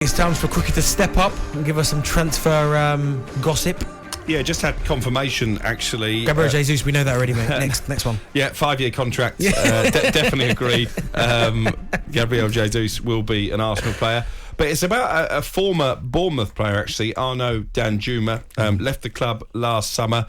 It's time for Crookie to step up and give us some transfer gossip. Yeah, just had confirmation actually. Gabriel Jesus, we know that already, mate. Next one. Yeah, 5-year contract. Definitely agreed. Gabriel Jesus will be an Arsenal player. But it's about a former Bournemouth player, actually, Arnaud Danjuma. Left the club last summer.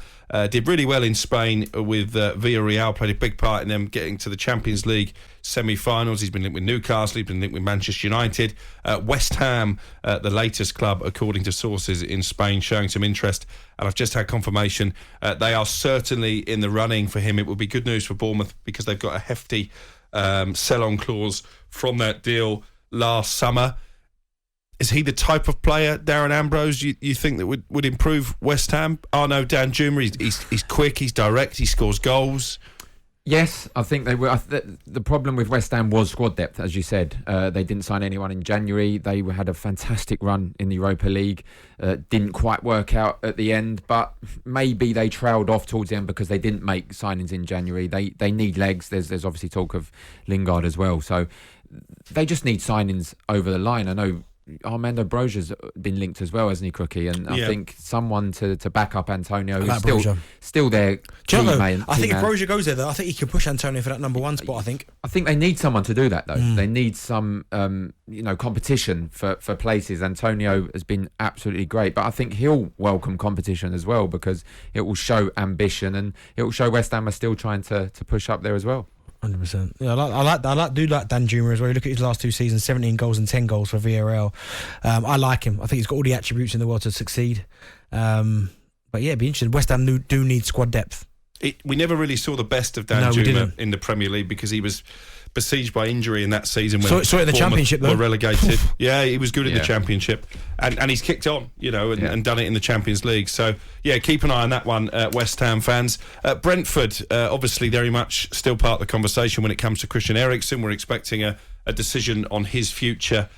Did really well in Spain with Villarreal, played a big part in them getting to the Champions League semi-finals. He's been linked with Newcastle, he's been linked with Manchester United. West Ham, the latest club, according to sources in Spain, showing some interest. And I've just had confirmation they are certainly in the running for him. It would be good news for Bournemouth because they've got a hefty sell-on clause from that deal last summer. Is he the type of player, Darren Ambrose, you think that would improve West Ham? Arnaud Danjuma, he's quick, he's direct, he scores goals. Yes, I think they were. The problem with West Ham was squad depth, as you said. They didn't sign anyone in January. They had a fantastic run in the Europa League. Didn't quite work out at the end, but maybe they trailed off towards the end because they didn't make signings in January. They need legs. There's obviously talk of Lingard as well. So they just need signings over the line. I know Armando Broja's been linked as well, hasn't he, Crookie? And I think someone to back up Antonio, who's still their teammate. I think if Broja goes there, though, I think he could push Antonio for that number one spot. I think they need someone to do that, though. They need some, competition for places. Antonio has been absolutely great, but I think he'll welcome competition as well because it will show ambition and it will show West Ham are still trying to push up there as well. 100%. Yeah, I like Danjuma as well. You look at his last two seasons, 17 goals and 10 goals for Villarreal. I like him. I think he's got all the attributes in the world to succeed. But yeah, it'd be interesting. West Ham do need squad depth. We never really saw the best of Danjuma in the Premier League because he was besieged by injury in that season when so in the Championship though. Were relegated. Yeah, he was good in the Championship and he's kicked on, and done it in the Champions League. So yeah, keep an eye on that one, West Ham fans. Brentford, obviously very much still part of the conversation when it comes to Christian Eriksen. We're expecting a decision on his future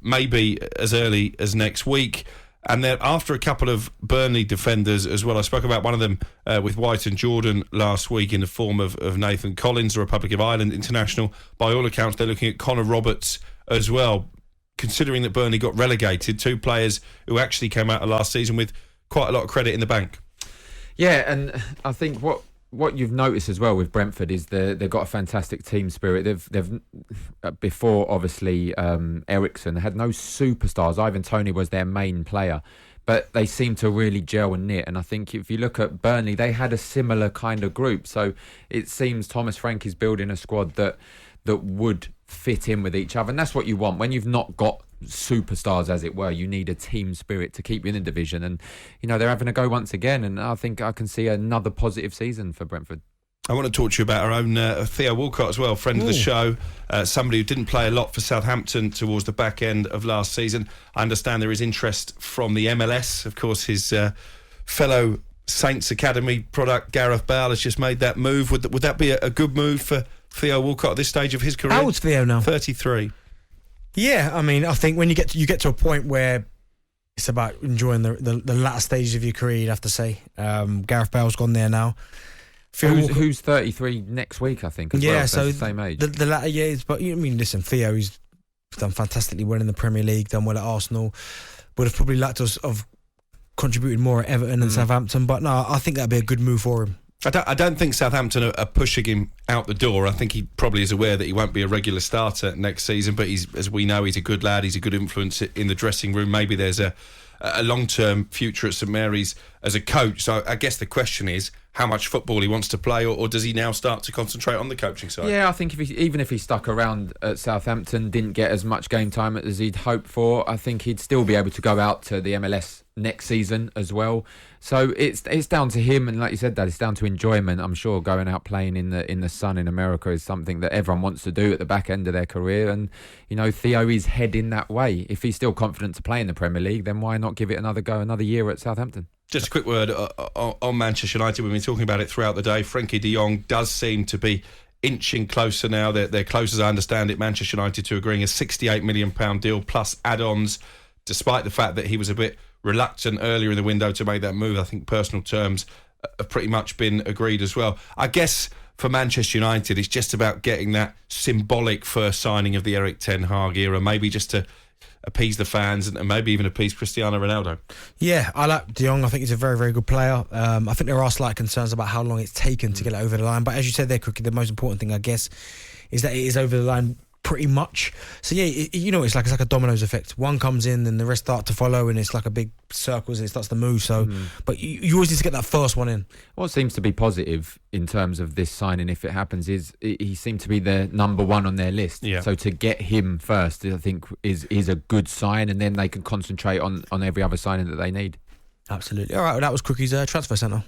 maybe as early as next week. And then after a couple of Burnley defenders as well, I spoke about one of them with White and Jordan last week in the form of Nathan Collins, the Republic of Ireland international. By all accounts, they're looking at Connor Roberts as well, considering that Burnley got relegated. Two players who actually came out of last season with quite a lot of credit in the bank. Yeah, and I think what you've noticed as well with Brentford is they've got a fantastic team spirit. They've before obviously Eriksen had no superstars. Ivan Toney was their main player, but they seem to really gel and knit. And I think if you look at Burnley, they had a similar kind of group. So it seems Thomas Frank is building a squad that would fit in with each other, and that's what you want when you've not got superstars, as it were. You need a team spirit to keep you in the division, and they're having a go once again, and I think I can see another positive season for Brentford. I want to talk to you about our own Theo Walcott as well, friend of the show, somebody who didn't play a lot for Southampton towards the back end of last season. I understand there is interest from the MLS. Of course, his fellow Saints Academy product, Gareth Bale, has just made that move. Would that be a good move for Theo Walcott at this stage of his career? How old's Theo now? 33. Yeah, I mean, I think when you get to a point where it's about enjoying the latter stages of your career, you'd have to say. Gareth Bale's gone there now. Who's 33 next week, I think, as well, so the same age. The latter years, but listen, Theo, he's done fantastically well in the Premier League, done well at Arsenal, would have probably liked to have contributed more at Everton and Southampton, but no, I think that'd be a good move for him. I don't think Southampton are pushing him out the door. I think he probably is aware that he won't be a regular starter next season, but as we know, he's a good lad. He's a good influence in the dressing room. Maybe there's a long-term future at St Mary's as a coach. So I guess the question is how much football he wants to play, or does he now start to concentrate on the coaching side? Yeah, I think even if he stuck around at Southampton, didn't get as much game time as he'd hoped for, I think he'd still be able to go out to the MLS next season as well. So it's down to him, and like you said, Dad, it's down to enjoyment. I'm sure going out playing in the sun in America is something that everyone wants to do at the back end of their career, and Theo is heading that way. If he's still confident to play in the Premier League, then why not give it another go, another year at Southampton? Just a quick word on Manchester United. We've been talking about it throughout the day. Frenkie de Jong does seem to be inching closer now. They're close, as I understand it, Manchester United, to agreeing a £68 million deal plus add-ons, despite the fact that he was a bit reluctant earlier in the window to make that move. I think personal terms have pretty much been agreed as well. I guess for Manchester United, it's just about getting that symbolic first signing of the Erik ten Hag era, maybe just to appease the fans and maybe even appease Cristiano Ronaldo. Yeah, I like De Jong. I think he's a very, very good player. I think there are slight concerns about how long it's taken to get it over the line. But as you said there, Cookie, the most important thing, I guess, is that it is over the line pretty much. So yeah, it's like a dominoes effect. One comes in, and the rest start to follow, and it's like a big circles, and it starts to move. So, but you always need to get that first one in. What seems to be positive in terms of this signing, if it happens, is he seemed to be the number one on their list. Yeah. So to get him first, I think, is a good sign, and then they can concentrate on every other signing that they need. Absolutely. All right, well, that was Crookie's Transfer Centre.